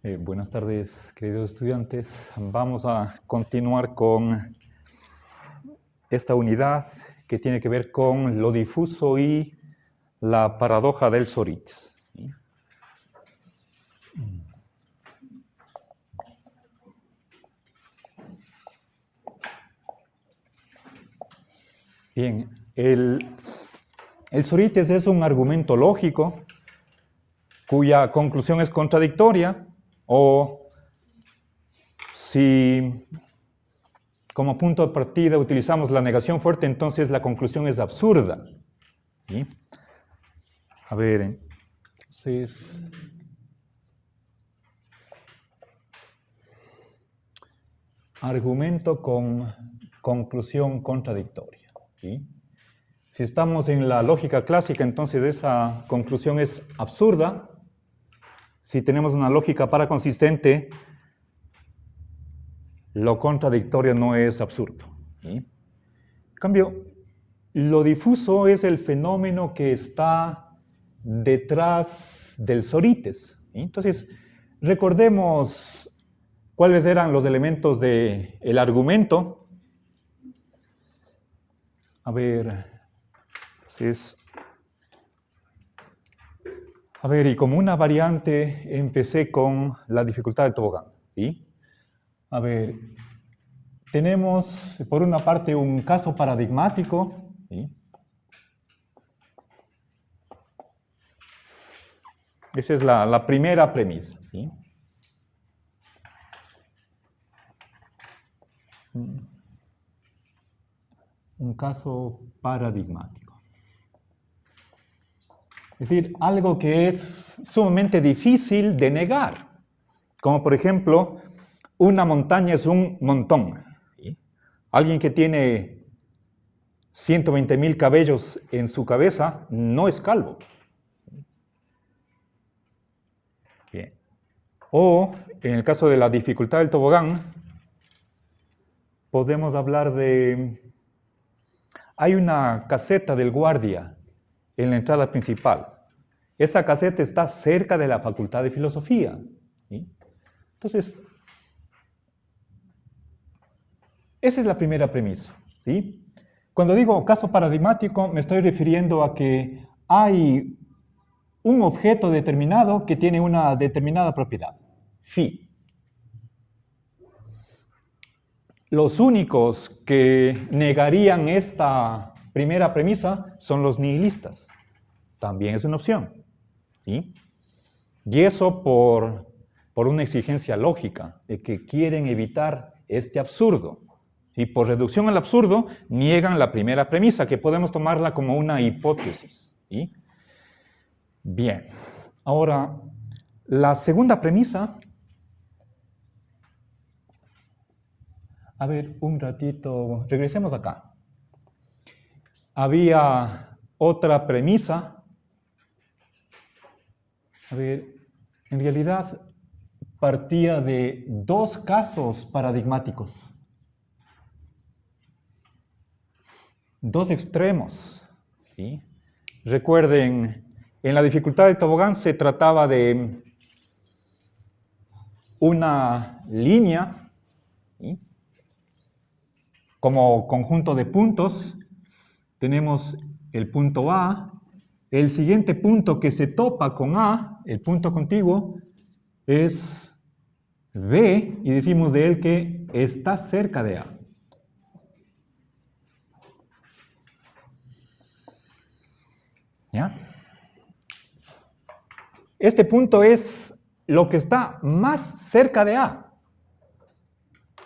Buenas tardes, queridos estudiantes. Vamos a continuar con esta unidad que tiene que ver con lo difuso y la paradoja del Sorites. Bien, el Sorites es un argumento lógico cuya conclusión es contradictoria, o si como punto de partida utilizamos la negación fuerte, entonces la conclusión es absurda. ¿Sí? A ver, entonces, argumento con conclusión contradictoria. ¿Sí? Si estamos en la lógica clásica, entonces esa conclusión es absurda. Si tenemos una lógica paraconsistente, lo contradictorio no es absurdo. ¿Sí? En cambio, lo difuso es el fenómeno que está detrás del Sorites. ¿Sí? Entonces, recordemos cuáles eran los elementos del argumento. A ver, entonces, y como una variante empecé con la dificultad del tobogán. ¿Sí? A ver, tenemos por una parte un caso paradigmático. ¿Sí? Esa es la primera premisa. ¿Sí? Un caso paradigmático. Es decir, algo que es sumamente difícil de negar. Como por ejemplo, una montaña es un montón. ¿Sí? Alguien que tiene 120,000 cabellos en su cabeza no es calvo. Bien. O, en el caso de la dificultad del tobogán, podemos hablar de... Hay una caseta del guardia en la entrada principal. Esa caseta está cerca de la Facultad de Filosofía. ¿Sí? Entonces, esa es la primera premisa. ¿Sí? Cuando digo caso paradigmático, me estoy refiriendo a que hay un objeto determinado que tiene una determinada propiedad, phi. Los únicos que negarían esta primera premisa son los nihilistas. También es una opción. ¿Sí? Y eso por una exigencia lógica, de que quieren evitar este absurdo. Y por reducción al absurdo, niegan la primera premisa, que podemos tomarla como una hipótesis. ¿Sí? Bien, ahora, la segunda premisa... A ver, un ratito, regresemos acá. Había otra premisa. A ver, en realidad partía de dos casos paradigmáticos. Dos extremos. ¿Sí? Recuerden, en la dificultad del tobogán se trataba de una línea, ¿sí? Como conjunto de puntos. Tenemos el punto A. El siguiente punto que se topa con A, el punto contiguo, es B, y decimos de él que está cerca de A. ¿Ya? Este punto es lo que está más cerca de A.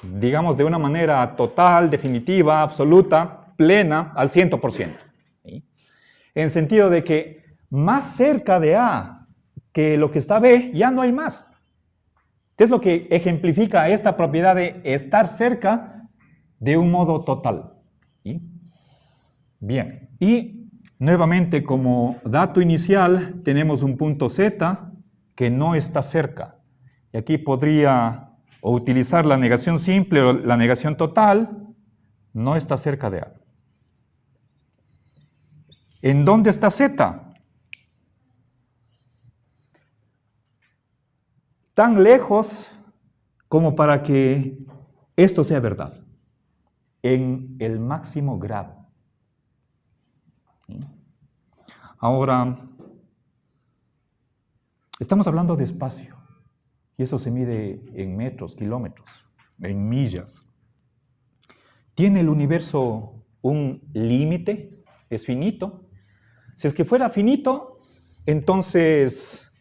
Digamos de una manera total, definitiva, absoluta, plena, al 100%. ¿Sí? En el sentido de que más cerca de A que lo que está B, ya no hay más. ¿Qué es lo que ejemplifica esta propiedad de estar cerca de un modo total? ¿Sí? Bien, y nuevamente como dato inicial tenemos un punto Z que no está cerca. Y aquí podría o utilizar la negación simple o la negación total, no está cerca de A. ¿En dónde está Z? tan lejos como para que esto sea verdad, en el máximo grado. Ahora, estamos hablando de espacio, y eso se mide en metros, kilómetros, en millas. ¿Tiene el universo un límite? ¿Es finito? Si es que fuera finito, entonces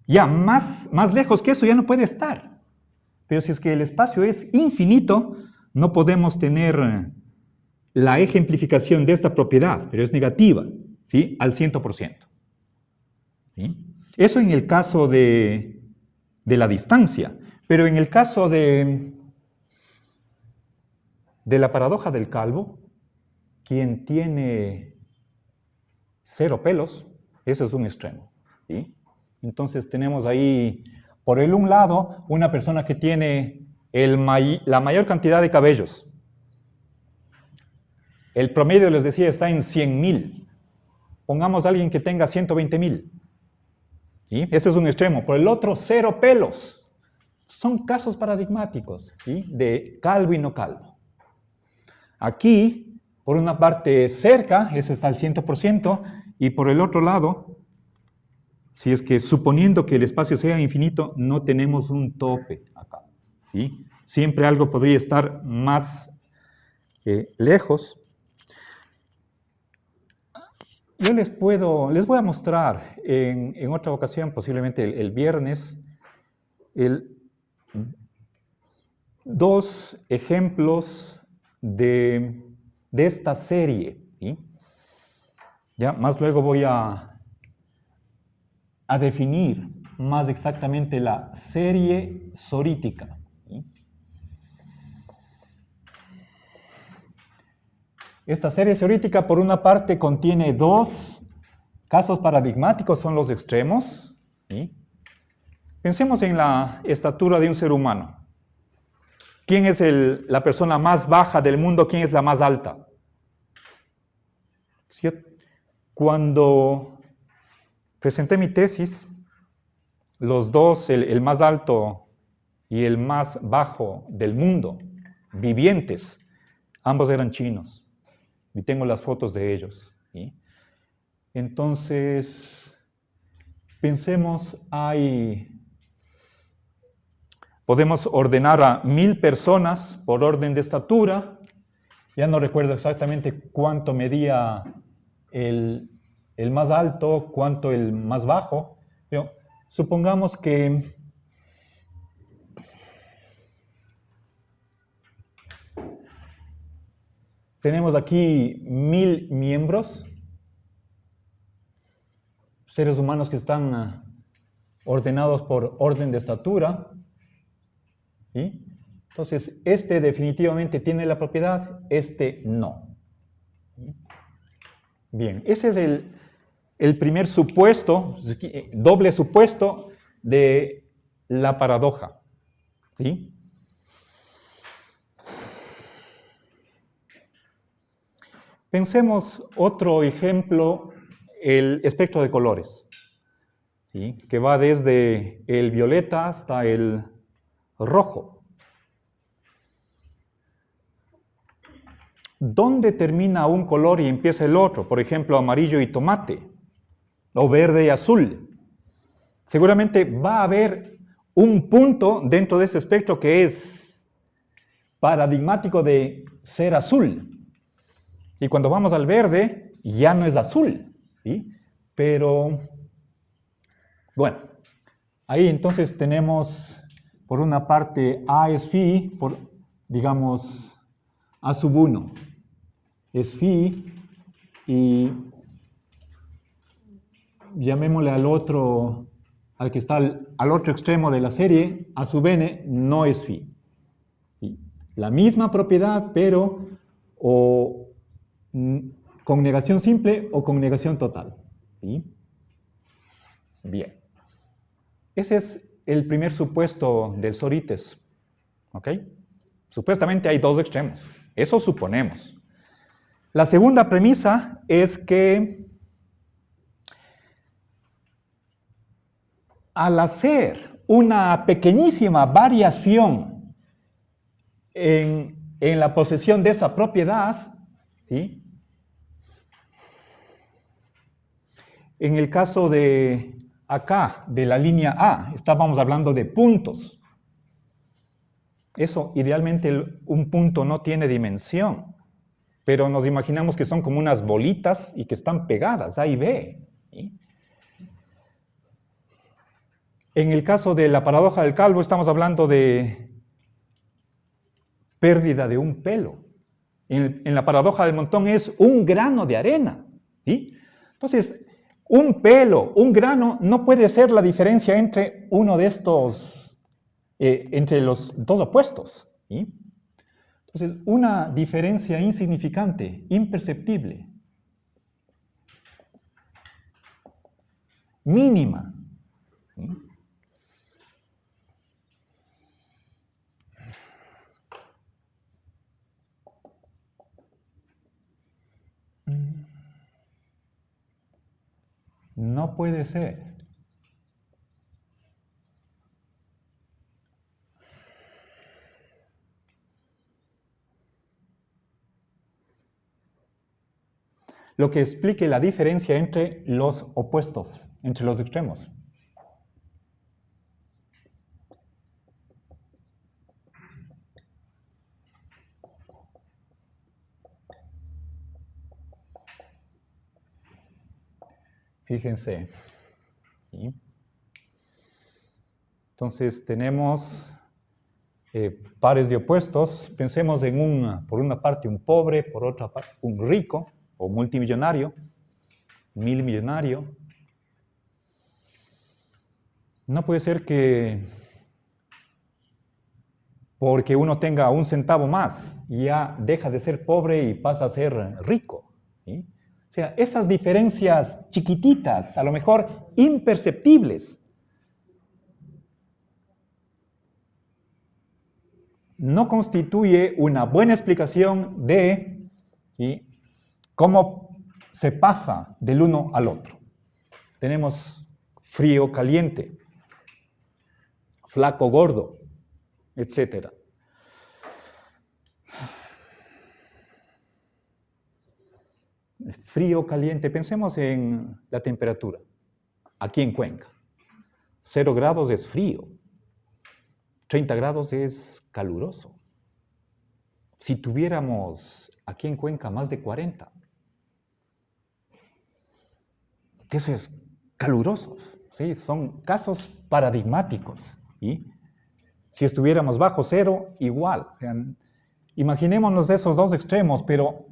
ya más lejos que eso ya no puede estar. Pero si es que el espacio es infinito, no podemos tener la ejemplificación de esta propiedad, pero es negativa, ¿sí? Al 100%. ¿Sí? Eso en el caso de la distancia, pero en el caso de la paradoja del calvo, quien tiene 0 pelos, eso es un extremo. ¿Sí? Entonces tenemos ahí, por el un lado, una persona que tiene la mayor cantidad de cabellos. El promedio, les decía, está en 100,000. Pongamos a alguien que tenga 120,000. ¿Sí? Ese es un extremo. Por el otro, 0 pelos. Son casos paradigmáticos, ¿sí? De calvo y no calvo. Aquí, por una parte cerca, eso está al 100%, y por el otro lado, si es que suponiendo que el espacio sea infinito, no tenemos un tope acá. ¿Sí? Siempre algo podría estar más lejos. Yo les voy a mostrar en otra ocasión, posiblemente el viernes, dos ejemplos de esta serie. ¿Sí? Ya, más luego voy a definir más exactamente la serie sorítica. ¿Sí? Esta serie sorítica, por una parte, contiene 2 casos paradigmáticos, son los extremos. ¿Sí? Pensemos en la estatura de un ser humano. ¿Quién es la persona más baja del mundo? ¿Quién es la más alta? ¿Sí? Cuando presenté mi tesis, los dos, el más alto y el más bajo del mundo, vivientes, ambos eran chinos. Y tengo las fotos de ellos. ¿Sí? Entonces, pensemos, podemos ordenar a 1000 personas por orden de estatura. Ya no recuerdo exactamente cuánto medía el más alto, cuánto el más bajo, pero supongamos que tenemos aquí 1000 miembros, seres humanos que están ordenados por orden de estatura. ¿Sí? Entonces, este definitivamente tiene la propiedad, este no. ¿Sí? Bien, ese es el primer supuesto, doble supuesto de la paradoja. ¿Sí? Pensemos otro ejemplo, el espectro de colores, ¿sí? Que va desde el violeta hasta el rojo. ¿Dónde termina un color y empieza el otro? Por ejemplo, amarillo y tomate, o verde y azul. Seguramente va a haber un punto dentro de ese espectro que es paradigmático de ser azul. Y cuando vamos al verde, ya no es azul. ¿Sí? Pero, bueno, ahí entonces tenemos, por una parte, A es phi, digamos, A sub 1 es phi, y llamémosle al que está al otro extremo de la serie, A sub n no es phi. ¿Sí? La misma propiedad, pero con negación simple o con negación total. ¿Sí? Bien. Ese es el primer supuesto del Sorites. ¿Ok? Supuestamente hay 2 extremos. Eso suponemos. La segunda premisa es que al hacer una pequeñísima variación en la posesión de esa propiedad, ¿sí? En el caso de acá, de la línea A, estábamos hablando de puntos. Eso, idealmente, un punto no tiene dimensión, pero nos imaginamos que son como unas bolitas y que están pegadas, A y B, ¿sí? En el caso de la paradoja del calvo, estamos hablando de pérdida de un pelo. En la paradoja del montón es un grano de arena, ¿sí? Entonces, un pelo, un grano, no puede ser la diferencia entre uno de estos, entre los dos opuestos, ¿sí? Entonces, una diferencia insignificante, imperceptible, mínima, ¿sí? No puede ser. Lo que explique la diferencia entre los opuestos, entre los extremos. Fíjense. ¿Sí? Entonces tenemos pares de opuestos. Pensemos en por una parte un pobre, por otra parte un rico o multimillonario, milmillonario. No puede ser que porque uno tenga un centavo más ya deja de ser pobre y pasa a ser rico, ¿sí? O sea, esas diferencias chiquititas, a lo mejor imperceptibles, no constituye una buena explicación de, ¿sí?, cómo se pasa del uno al otro. Tenemos frío, caliente, flaco, gordo, etc. Frío, caliente, pensemos en la temperatura. Aquí en Cuenca, 0 grados es frío, 30 grados es caluroso. Si tuviéramos aquí en Cuenca más de 40, eso es caluroso, ¿sí? Son casos paradigmáticos, ¿sí? Si estuviéramos bajo 0, igual. O sea, imaginémonos esos dos extremos, pero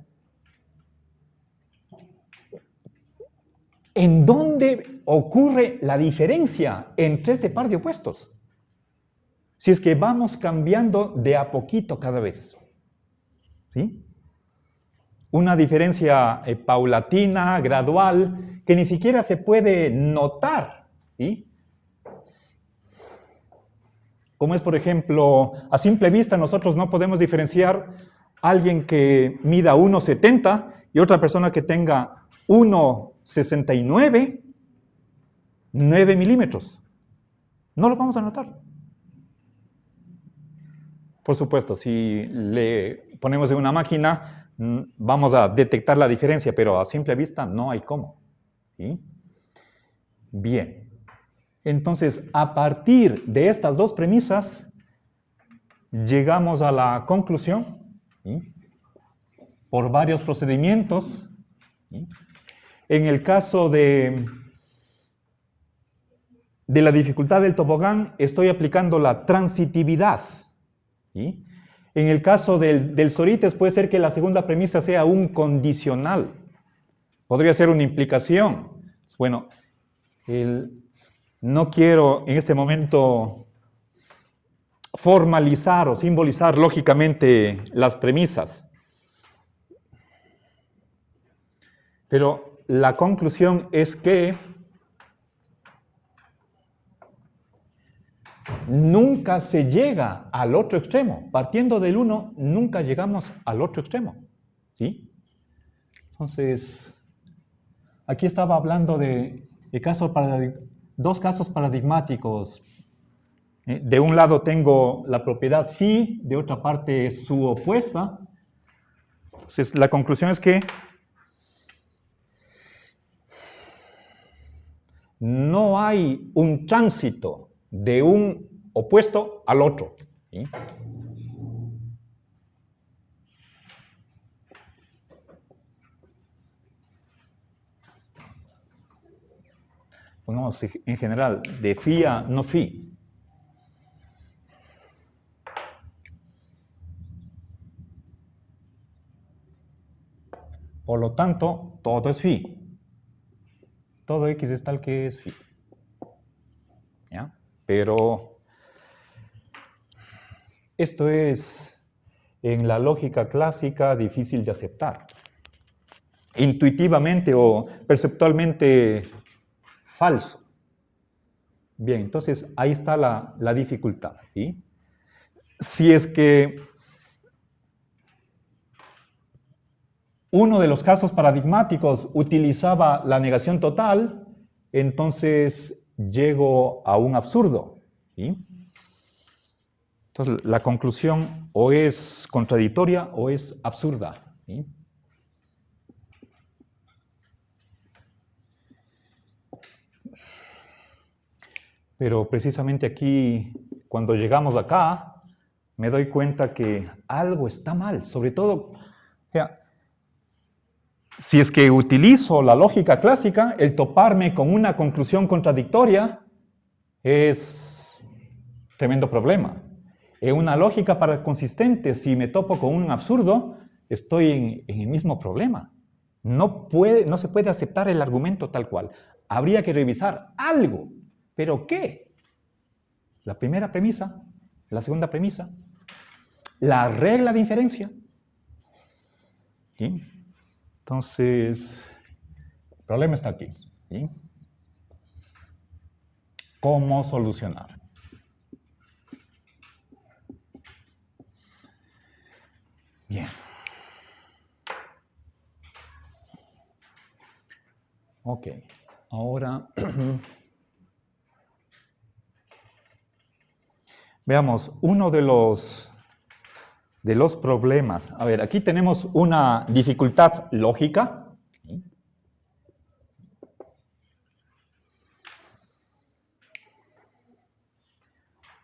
¿en dónde ocurre la diferencia entre este par de opuestos? Si es que vamos cambiando de a poquito cada vez, ¿sí? Una diferencia paulatina, gradual, que ni siquiera se puede notar, ¿sí? Como es, por ejemplo, a simple vista nosotros no podemos diferenciar a alguien que mida 1,70 y otra persona que tenga 1,69, 9 milímetros. No lo vamos a notar. Por supuesto, si le ponemos en una máquina, vamos a detectar la diferencia, pero a simple vista no hay cómo, ¿sí? Bien. Entonces, a partir de estas dos premisas, llegamos a la conclusión, ¿sí?, por varios procedimientos, ¿sí? En el caso de la dificultad del tobogán, estoy aplicando la transitividad, ¿sí? En el caso del Sorites, puede ser que la segunda premisa sea un condicional. Podría ser una implicación. Bueno, no quiero en este momento formalizar o simbolizar lógicamente las premisas. Pero la conclusión es que nunca se llega al otro extremo. Partiendo del uno, nunca llegamos al otro extremo, ¿sí? Entonces, aquí estaba hablando de dos casos paradigmáticos De un lado tengo la propiedad phi, de otra parte es su opuesta. Entonces, la conclusión es que no hay un tránsito de un opuesto al otro. ¿Sí? Pongamos en general de phi a no phi. Por lo tanto, todo es phi. Todo x es tal que es phi. ¿Ya? Pero esto es, en la lógica clásica, difícil de aceptar. Intuitivamente o perceptualmente falso. Bien, entonces ahí está la dificultad. ¿Sí? Si es que uno de los casos paradigmáticos utilizaba la negación total, entonces llego a un absurdo. ¿Sí? Entonces la conclusión o es contradictoria o es absurda. ¿Sí? Pero precisamente aquí, cuando llegamos acá, me doy cuenta que algo está mal. Sobre todo, o sea, si es que utilizo la lógica clásica, el toparme con una conclusión contradictoria es tremendo problema. En una lógica consistente, si me topo con un absurdo, estoy en el mismo problema. No se puede aceptar el argumento tal cual. Habría que revisar algo. ¿Pero qué? La primera premisa, la segunda premisa, la regla de inferencia. ¿Sí? Entonces, el problema está aquí. ¿Sí? ¿Cómo solucionar? Bien. Ok. Ahora veamos uno de los problemas. A ver, aquí tenemos una dificultad lógica. ¿Sí?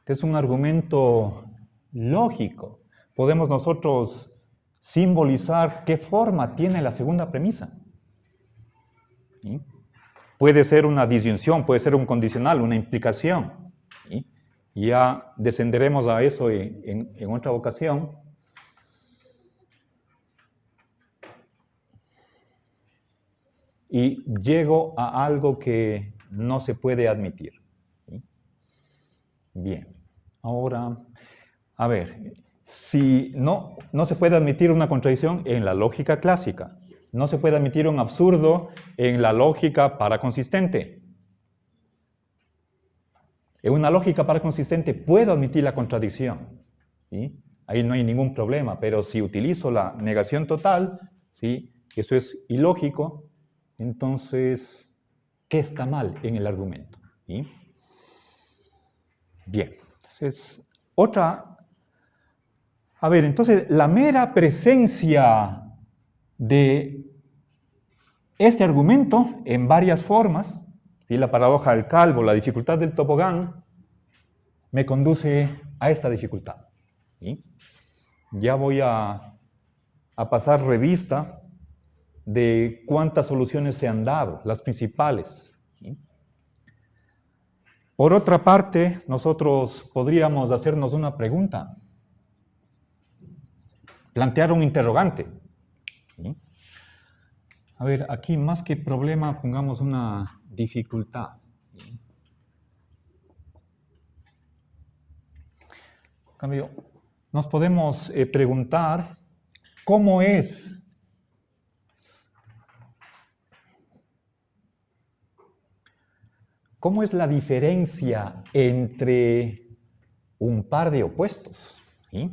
Es un argumento lógico. Podemos nosotros simbolizar qué forma tiene la segunda premisa. ¿Sí? Puede ser una disyunción, puede ser un condicional, una implicación. ¿Sí? Ya descenderemos a eso en otra ocasión. Y llego a algo que no se puede admitir. ¿Sí? Bien, ahora, a ver, si no se puede admitir una contradicción en la lógica clásica, no se puede admitir un absurdo en la lógica paraconsistente. En una lógica paraconsistente puedo admitir la contradicción. ¿Sí? Ahí no hay ningún problema, pero si utilizo la negación total, ¿sí? Eso es ilógico, entonces, ¿qué está mal en el argumento? ¿Sí? Bien, entonces, entonces, la mera presencia de este argumento en varias formas, ¿sí? La paradoja del calvo, la dificultad del tobogán, me conduce a esta dificultad. ¿Sí? Ya voy a pasar revista de cuántas soluciones se han dado, las principales. ¿Sí? Por otra parte, nosotros podríamos hacernos una pregunta, plantear un interrogante. ¿Sí? A ver, aquí más que problema, pongamos una dificultad. ¿Sí? En cambio, nos podemos preguntar cómo es la diferencia entre un par de opuestos. ¿Sí?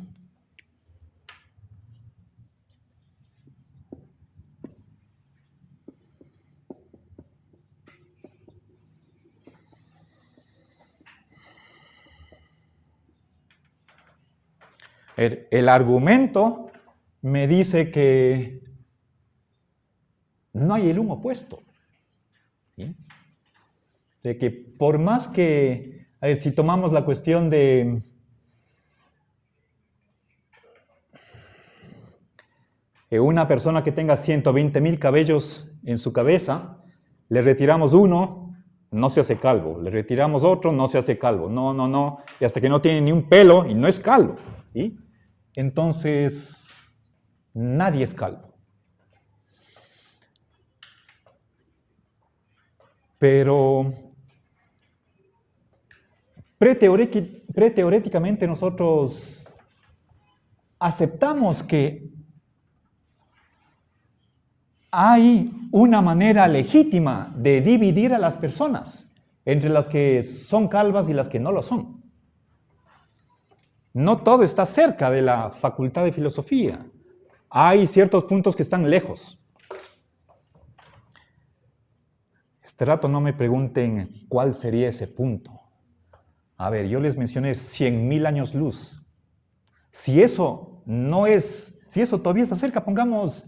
El argumento me dice que no hay el uno opuesto. ¿Sí? De que por más que, a ver, si tomamos la cuestión de una persona que tenga 120,000 cabellos en su cabeza, le retiramos uno, no se hace calvo, le retiramos otro, no se hace calvo, no, y hasta que no tiene ni un pelo y no es calvo. ¿Sí? Entonces, nadie es calvo. Pero preteoréticamente nosotros aceptamos que hay una manera legítima de dividir a las personas entre las que son calvas y las que no lo son. No todo está cerca de la facultad de filosofía. Hay ciertos puntos que están lejos. Este rato no me pregunten cuál sería ese punto. A ver, yo les mencioné 100,000 años luz. Si eso todavía está cerca, pongamos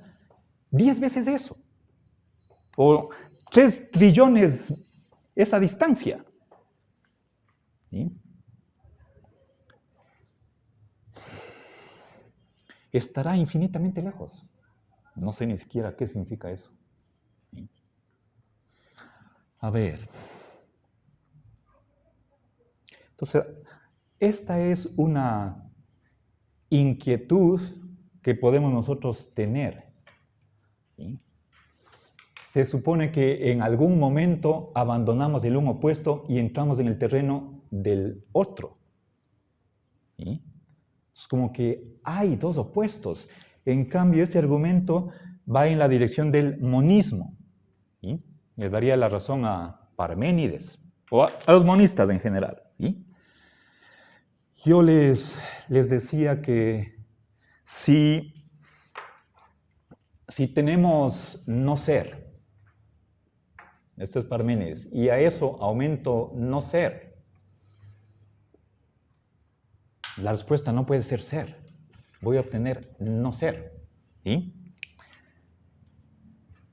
10 veces eso. O 3 trillones esa distancia. ¿Sí? Estará infinitamente lejos. No sé ni siquiera qué significa eso. ¿Sí? A ver. Entonces, esta es una inquietud que podemos nosotros tener. ¿Sí? Se supone que en algún momento abandonamos el uno opuesto y entramos en el terreno del otro. ¿Sí? Es como que hay dos opuestos. En cambio, este argumento va en la dirección del monismo. ¿Sí? Le daría la razón a Parménides o a los monistas en general. ¿Sí? Yo les decía que si tenemos no ser, esto es Parménides, y a eso aumento no ser, la respuesta no puede ser ser. Voy a obtener no ser. ¿Sí?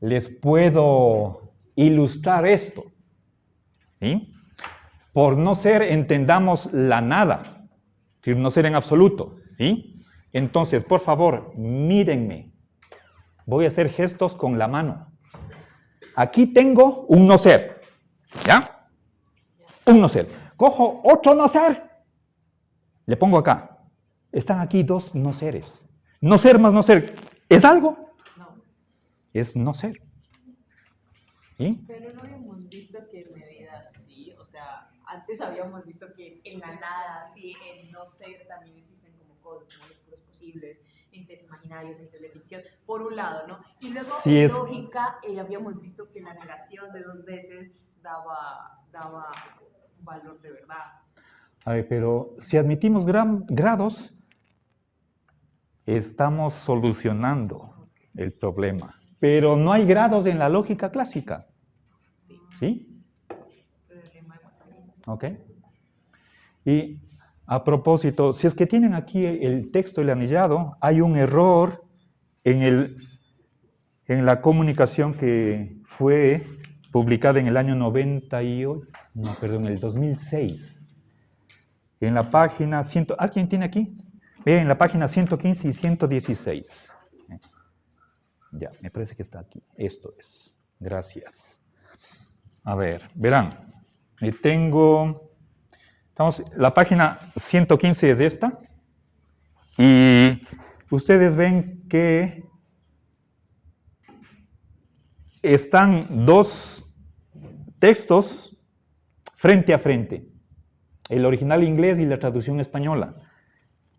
Les puedo ilustrar esto. ¿Sí? Por no ser entendamos la nada, es decir, no ser en absoluto. ¿Sí? Entonces, por favor, mírenme. Voy a hacer gestos con la mano. Aquí tengo un no ser. ¿Ya? Un no ser. Cojo otro no ser. Le pongo acá. Están aquí dos no seres. No ser más no ser. ¿Es algo? No. Es no ser. ¿Sí? Pero no habíamos visto que en medidas sí, o sea, antes habíamos visto que en la nada, sí, en no ser también existen como cosas, como los puros posibles, entes imaginarios, entes de ficción, por un lado, ¿no? Y luego Sí, en lógica habíamos visto que la negación de 2 veces daba valor de verdad. A ver, pero si admitimos grados, estamos solucionando el problema. Pero no hay grados en la lógica clásica. ¿Sí? Ok. Y a propósito, si es que tienen aquí el texto del anillado, hay un error en la comunicación que fue publicada en el año 2006. En la página ¿alguien tiene aquí? Vean, en la página 115 y 116. Ya, me parece que está aquí. Esto es. Gracias. A ver, verán. La página 115 es esta. Y ustedes ven que están dos textos frente a frente. El original inglés y la traducción española.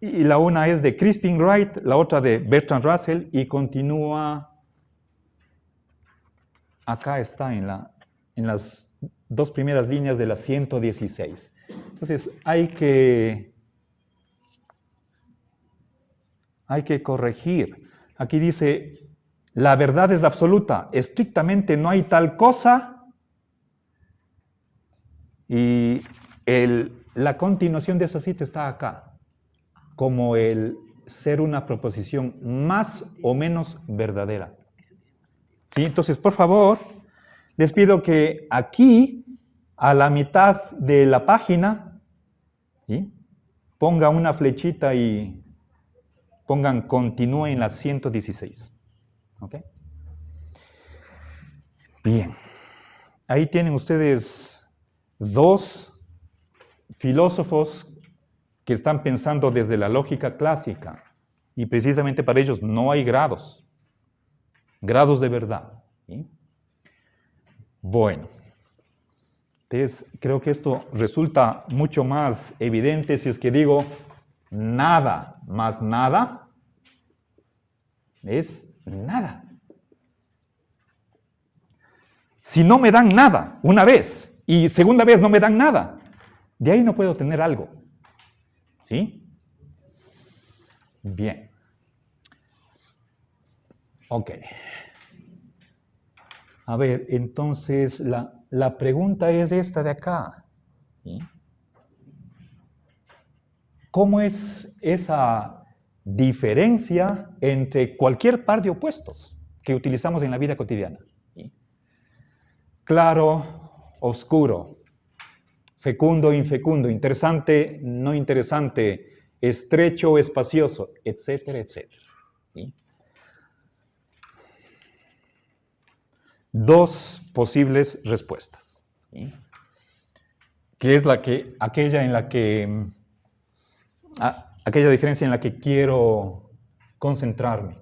Y la una es de Crispin Wright, la otra de Bertrand Russell, y continúa, acá está en las dos primeras líneas de la 116. Entonces hay que corregir. Aquí dice, la verdad es absoluta, estrictamente no hay tal cosa, y la continuación de esa cita está acá, como el ser una proposición más o menos verdadera. ¿Sí? Entonces, por favor, les pido que aquí, a la mitad de la página, ¿sí?, ponga una flechita y pongan continúe en la 116. ¿Ok? Bien. Ahí tienen ustedes dos filósofos que están pensando desde la lógica clásica. Y precisamente para ellos no hay grados de verdad. ¿Sí? Bueno. Entonces, creo que esto resulta mucho más evidente si es que digo nada más nada es nada. Si no me dan nada una vez y segunda vez no me dan nada, de ahí no puedo tener algo. ¿Sí? Bien. Ok. A ver, entonces la pregunta es esta de acá. ¿Sí? ¿Cómo es esa diferencia entre cualquier par de opuestos que utilizamos en la vida cotidiana? ¿Sí? Claro, oscuro, fecundo, infecundo, interesante, no interesante, estrecho, espacioso, etcétera, etcétera. ¿Sí? Dos posibles respuestas. ¿Sí? Que es aquella diferencia en la que quiero concentrarme.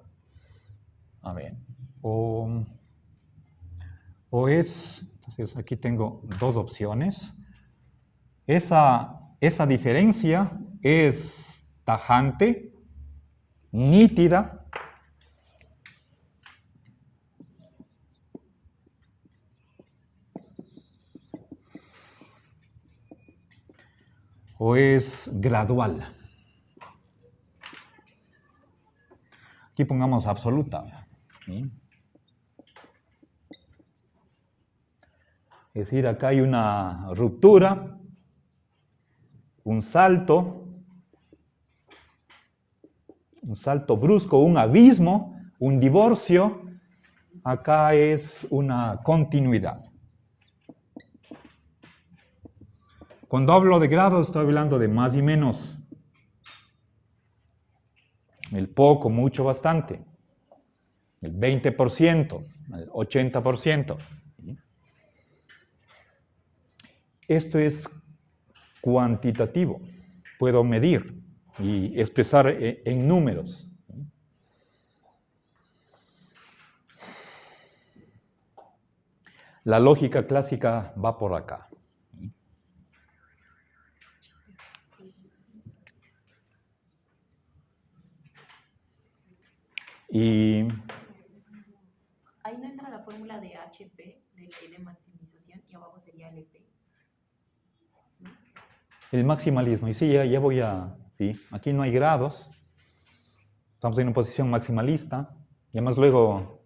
A ver, o es, entonces aquí tengo dos opciones. Esa diferencia es tajante, nítida, o es gradual. Aquí pongamos absoluta. ¿Sí? Es decir, acá hay una ruptura, un salto brusco, un abismo, un divorcio. Acá es una continuidad. Cuando hablo de grado, estoy hablando de más y menos. El poco, mucho, bastante. El 20%, el 80%. Esto es cuantitativo. Puedo medir y expresar en números. La lógica clásica va por acá. Y ahí no entra la fórmula de HP, del P de maximización, y abajo sería LP. ¿No? El maximalismo. Y sí, ya voy a... Sí, aquí no hay grados. Estamos en una posición maximalista. Y además luego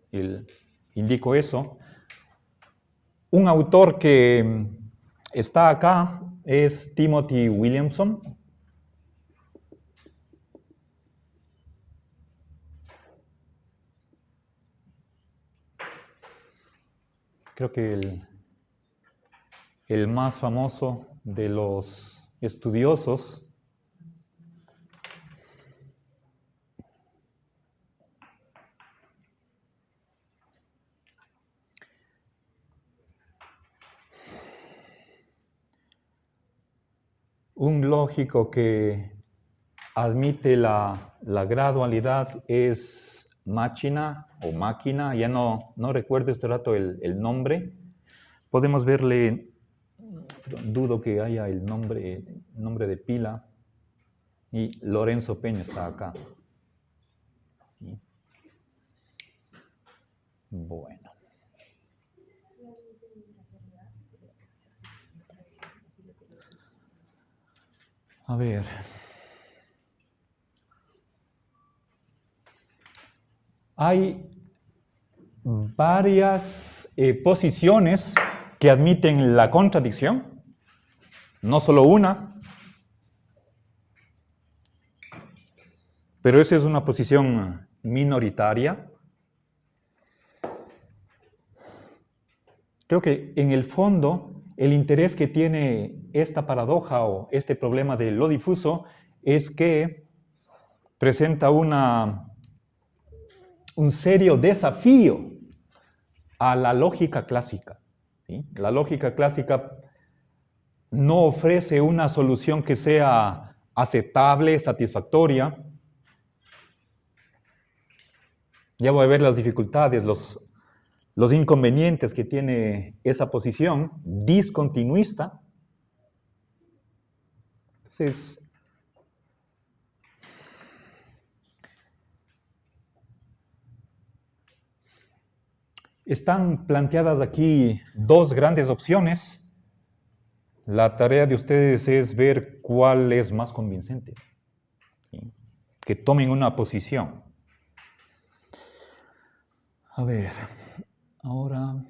indico eso. Un autor que está acá es Timothy Williamson. Creo que el más famoso de los estudiosos. Un lógico que admite la gradualidad es Machina o Máquina, ya no recuerdo este rato el nombre. Podemos verle, dudo que haya el nombre de pila, y Lorenzo Peña está acá. Bueno. A ver. Hay varias posiciones que admiten la contradicción, no solo una. pero esa es una posición minoritaria. Creo que en el fondo el interés que tiene esta paradoja o este problema de lo difuso es que presenta un serio desafío a la lógica clásica, ¿sí? La lógica clásica no ofrece una solución que sea aceptable, satisfactoria. Ya voy a ver las dificultades, los inconvenientes que tiene esa posición discontinuista. Entonces, están planteadas aquí dos grandes opciones. La tarea de ustedes es ver cuál es más convincente, ¿sí? Que tomen una posición. A ver, ahora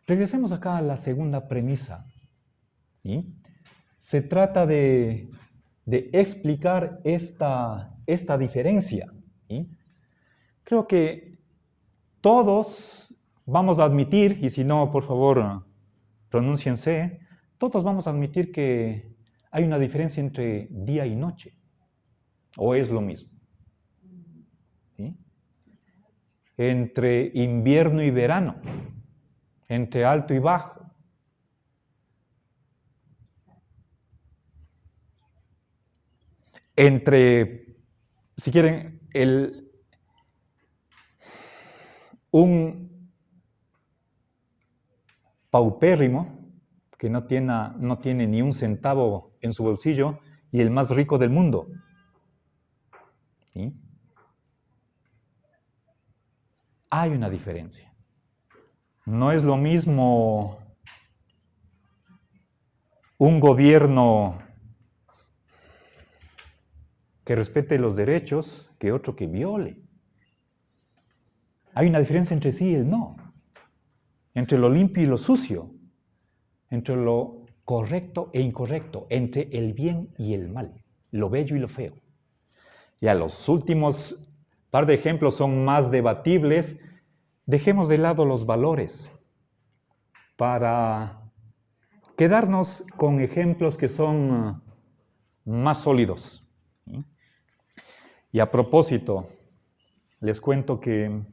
regresemos acá a la segunda premisa, ¿sí? Se trata de explicar esta diferencia, ¿sí? Creo que todos vamos a admitir, y si no, por favor, pronúnciense, todos vamos a admitir que hay una diferencia entre día y noche, o es lo mismo, ¿sí? Entre invierno y verano, entre alto y bajo. Entre, si quieren, un paupérrimo que no tiene ni un centavo en su bolsillo y el más rico del mundo, ¿sí? Hay una diferencia. No es lo mismo un gobierno que respete los derechos que otro que viole. Hay una diferencia entre sí y el no, entre lo limpio y lo sucio, entre lo correcto e incorrecto, entre el bien y el mal, lo bello y lo feo. Ya los últimos par de ejemplos son más debatibles. Dejemos de lado los valores para quedarnos con ejemplos que son más sólidos. Y a propósito, les cuento que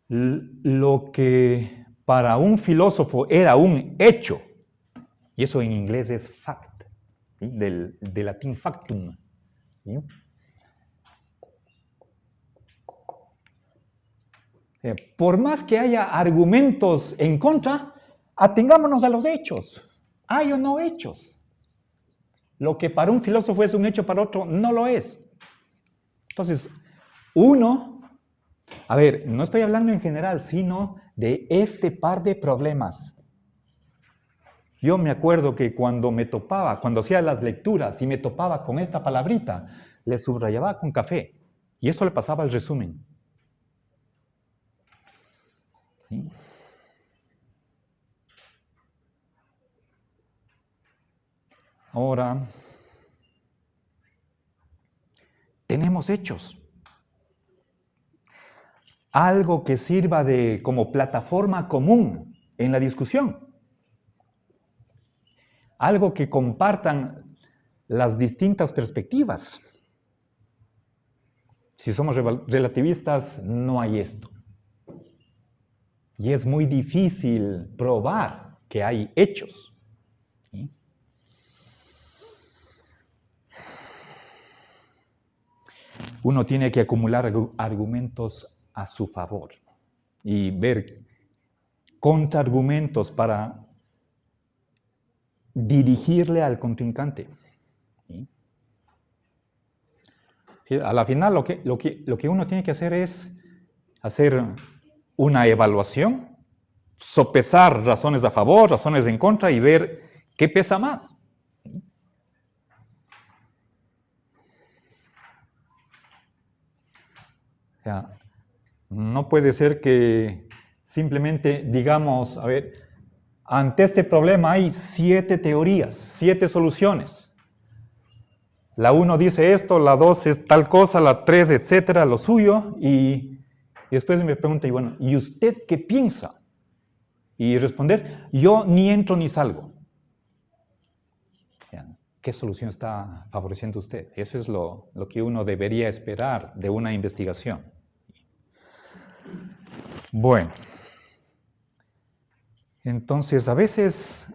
lo que para un filósofo era un hecho, y eso en inglés es fact, ¿sí? Del latín factum, ¿sí? Por más que haya argumentos en contra, atengámonos a los hechos. ¿Hay o no hechos? Lo que para un filósofo es un hecho, para otro no lo es. Entonces, no estoy hablando en general, sino de este par de problemas. Yo me acuerdo que cuando hacía las lecturas y me topaba con esta palabrita, le subrayaba con café y eso le pasaba al resumen. ¿Sí? Ahora, tenemos hechos. Algo que sirva como plataforma común en la discusión. Algo que compartan las distintas perspectivas. Si somos relativistas, no hay esto. Y es muy difícil probar que hay hechos. ¿Sí? Uno tiene que acumular argumentos a su favor y ver contraargumentos para dirigirle al contrincante. ¿Sí? Sí, a la final lo que uno tiene que hacer es hacer una evaluación, sopesar razones a favor, razones en contra y ver qué pesa más. ¿Sí? O sea, no puede ser que simplemente digamos, ante este problema hay 7 teorías, 7 soluciones. La 1 dice esto, la 2 es tal cosa, la 3, etcétera, lo suyo, y después me pregunta, y bueno, ¿y usted qué piensa? Y responder, yo ni entro ni salgo. ¿Qué solución está favoreciendo usted? Eso es lo que uno debería esperar de una investigación. Bueno, entonces a veces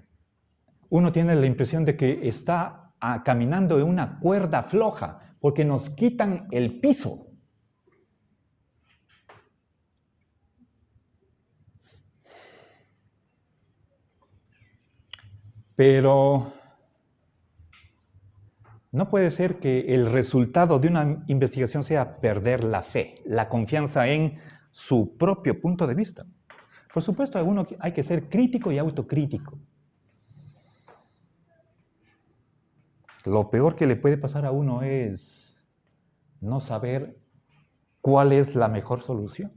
uno tiene la impresión de que está caminando en una cuerda floja, porque nos quitan el piso. Pero no puede ser que el resultado de una investigación sea perder la fe, la confianza en su propio punto de vista. Por supuesto, hay que ser crítico y autocrítico. Lo peor que le puede pasar a uno es no saber cuál es la mejor solución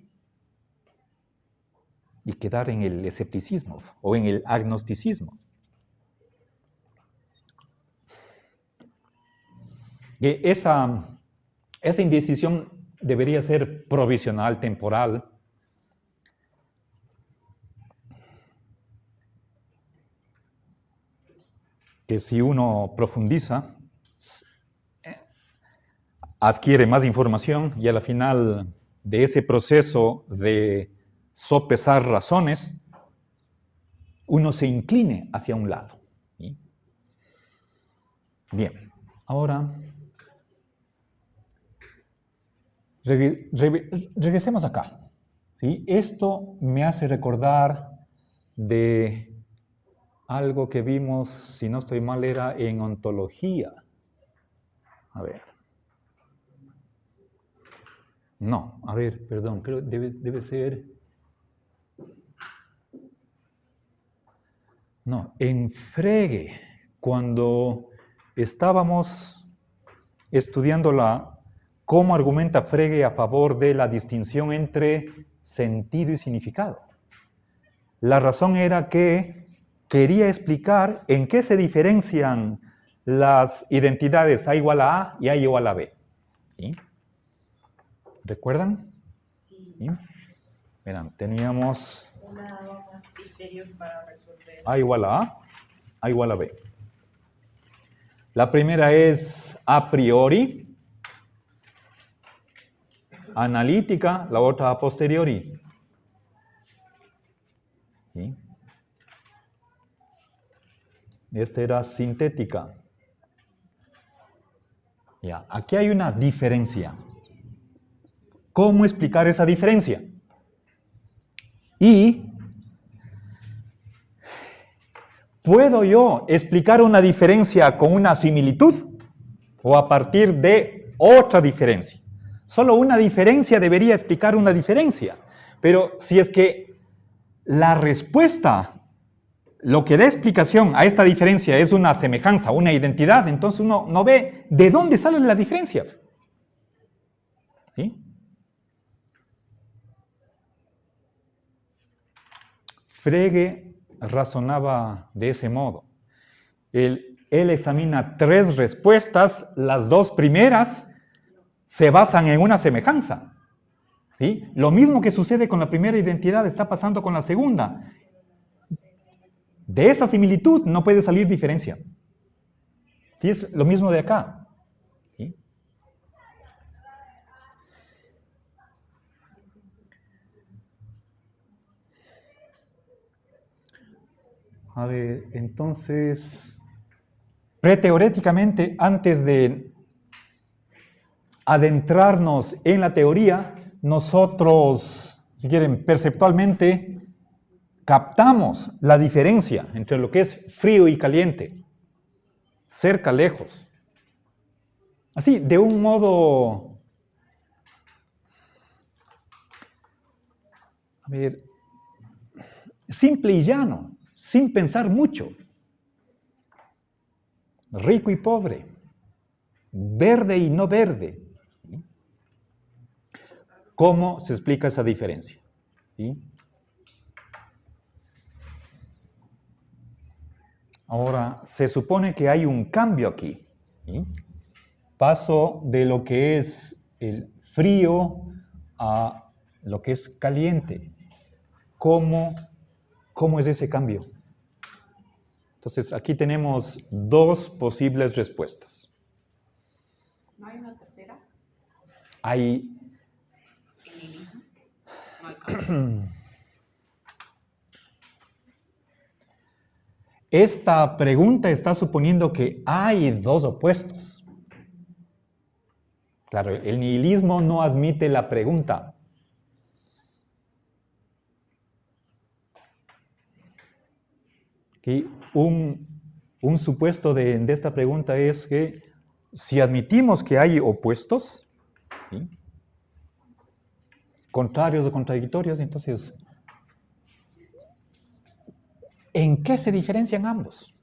y quedar en el escepticismo o en el agnosticismo. Esa indecisión debería ser provisional, temporal. Que si uno profundiza, adquiere más información y a la final de ese proceso de sopesar razones, uno se incline hacia un lado. ¿Sí? Bien, ahora regresemos acá. ¿Sí? Esto me hace recordar de algo que vimos, si no estoy mal, era en ontología. A ver. No, a ver, perdón, creo que debe ser... No, en Frege, cuando estábamos estudiando cómo argumenta Frege a favor de la distinción entre sentido y significado. La razón era que quería explicar en qué se diferencian las identidades A igual a A y A igual a B. ¿Sí? ¿Recuerdan? Sí. ¿Sí? Verán, teníamos Una más criterios para resolver. A igual a A igual a B. La primera es a priori, analítica, la otra a posteriori. ¿Sí? Esta era sintética. Ya, aquí hay una diferencia. ¿Cómo explicar esa diferencia? Y ¿puedo yo explicar una diferencia con una similitud o a partir de otra diferencia? Solo una diferencia debería explicar una diferencia. Pero si es que la respuesta, lo que da explicación a esta diferencia es una semejanza, una identidad, entonces uno no ve de dónde sale la diferencia. ¿Sí? Frege razonaba de ese modo. Él examina 3 respuestas, las 2 primeras se basan en una semejanza. ¿Sí? Lo mismo que sucede con la primera identidad está pasando con la segunda. De esa similitud no puede salir diferencia. ¿Sí? Es lo mismo de acá. ¿Sí? A ver, entonces, preteoréticamente, antes de adentrarnos en la teoría, nosotros, si quieren, perceptualmente, captamos la diferencia entre lo que es frío y caliente, cerca, lejos. Así, de un modo, a ver, simple y llano, sin pensar mucho. Rico y pobre, verde y no verde. ¿Cómo se explica esa diferencia? ¿Sí? Ahora, se supone que hay un cambio aquí. ¿Sí? Paso de lo que es el frío a lo que es caliente. ¿Cómo es ese cambio? Entonces, aquí tenemos dos posibles respuestas. ¿No hay una tercera? Hay... ¿El nihilismo? No hay cambio. Esta pregunta está suponiendo que hay dos opuestos. Claro, el nihilismo no admite la pregunta. Aquí un supuesto de esta pregunta es que si admitimos que hay opuestos, ¿sí?, contrarios o contradictorios, entonces, ¿en qué se diferencian ambos?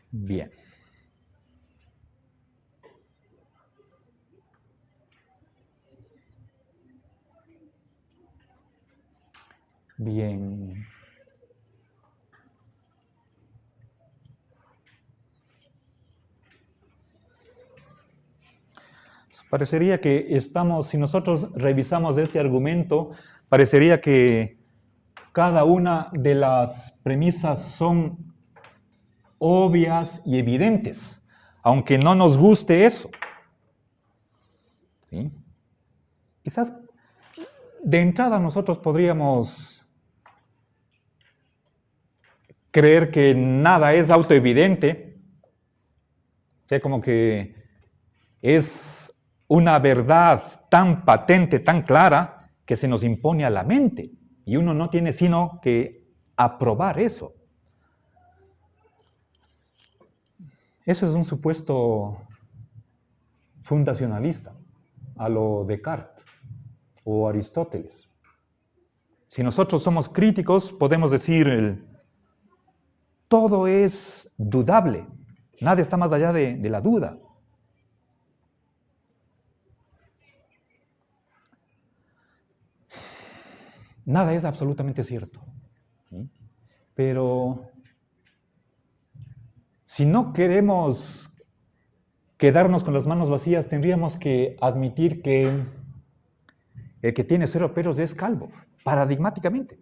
Bien. Bien. Parecería que estamos, si nosotros revisamos este argumento, parecería que cada una de las premisas son obvias y evidentes, aunque no nos guste eso. ¿Sí? Quizás de entrada nosotros podríamos creer que nada es autoevidente, o sea, como que es una verdad tan patente, tan clara, que se nos impone a la mente, y uno no tiene sino que aprobar eso. Eso es un supuesto fundacionalista, a lo Descartes o Aristóteles. Si nosotros somos críticos, podemos decir, todo es dudable, nada está más allá de la duda. Nada es absolutamente cierto. ¿Sí? Pero si no queremos quedarnos con las manos vacías, tendríamos que admitir que el que tiene 0 pelos es calvo, paradigmáticamente.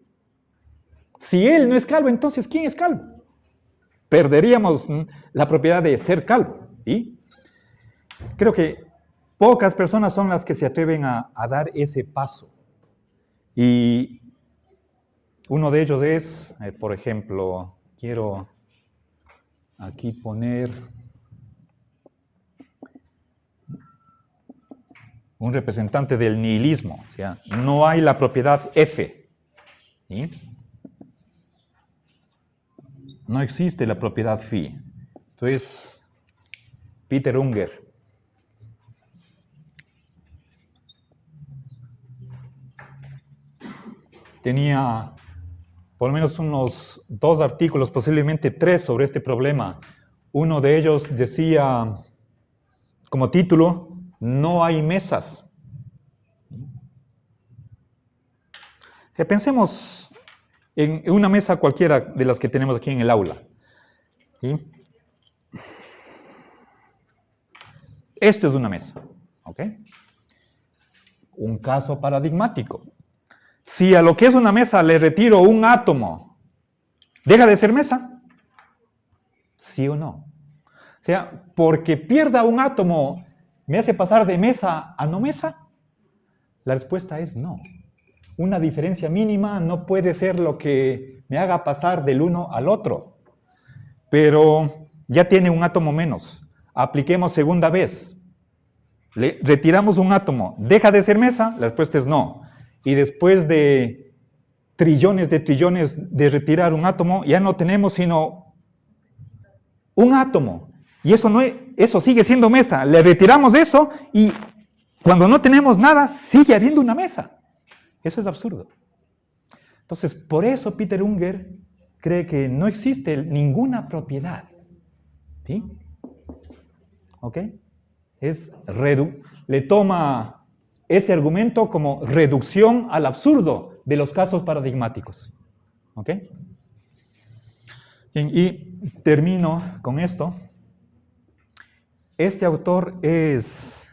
Si él no es calvo, entonces ¿quién es calvo? Perderíamos la propiedad de ser calvo. ¿Sí? Creo que pocas personas son las que se atreven a dar ese paso. Y uno de ellos es, por ejemplo, quiero aquí poner un representante del nihilismo, o sea, no hay la propiedad F, ¿sí? No existe la propiedad phi. Entonces, Peter Unger. Tenía por lo menos unos 2 artículos, posiblemente 3, sobre este problema. Uno de ellos decía, como título, no hay mesas. Pensemos en una mesa cualquiera de las que tenemos aquí en el aula. ¿Sí? Esto es una mesa. ¿Ok? Un caso paradigmático. Si a lo que es una mesa le retiro un átomo, ¿deja de ser mesa? ¿Sí o no? O sea, porque pierda un átomo, ¿me hace pasar de mesa a no mesa? La respuesta es no. Una diferencia mínima no puede ser lo que me haga pasar del uno al otro. Pero ya tiene un átomo menos. Apliquemos segunda vez. Le retiramos un átomo, ¿deja de ser mesa? La respuesta es no. Y después de trillones de retirar un átomo, ya no tenemos sino un átomo. Y eso sigue siendo mesa. Le retiramos eso y cuando no tenemos nada, sigue habiendo una mesa. Eso es absurdo. Entonces, por eso Peter Unger cree que no existe ninguna propiedad. ¿Sí? ¿Ok? Le toma este argumento como reducción al absurdo de los casos paradigmáticos. ¿Ok? Bien, y termino con esto. Este autor es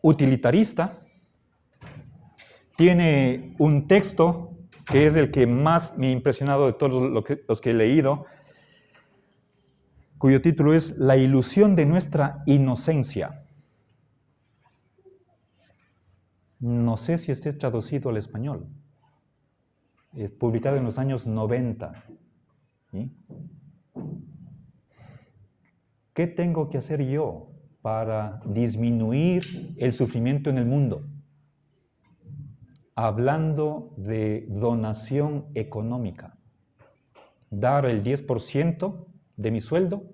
utilitarista, tiene un texto que es el que más me ha impresionado de todos los que he leído, cuyo título es La ilusión de nuestra inocencia. No sé si esté traducido al español. Es publicado en los años 90. ¿Sí? ¿Qué tengo que hacer yo para disminuir el sufrimiento en el mundo? Hablando de donación económica. Dar el 10% de mi sueldo,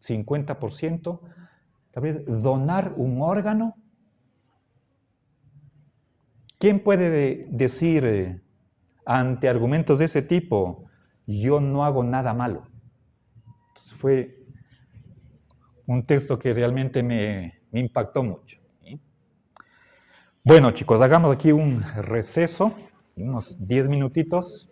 50%, donar un órgano. ¿Quién puede decir ante argumentos de ese tipo, yo no hago nada malo? Entonces fue un texto que realmente me impactó mucho. ¿Sí? Bueno, chicos, hagamos aquí un receso, unos 10 minutitos.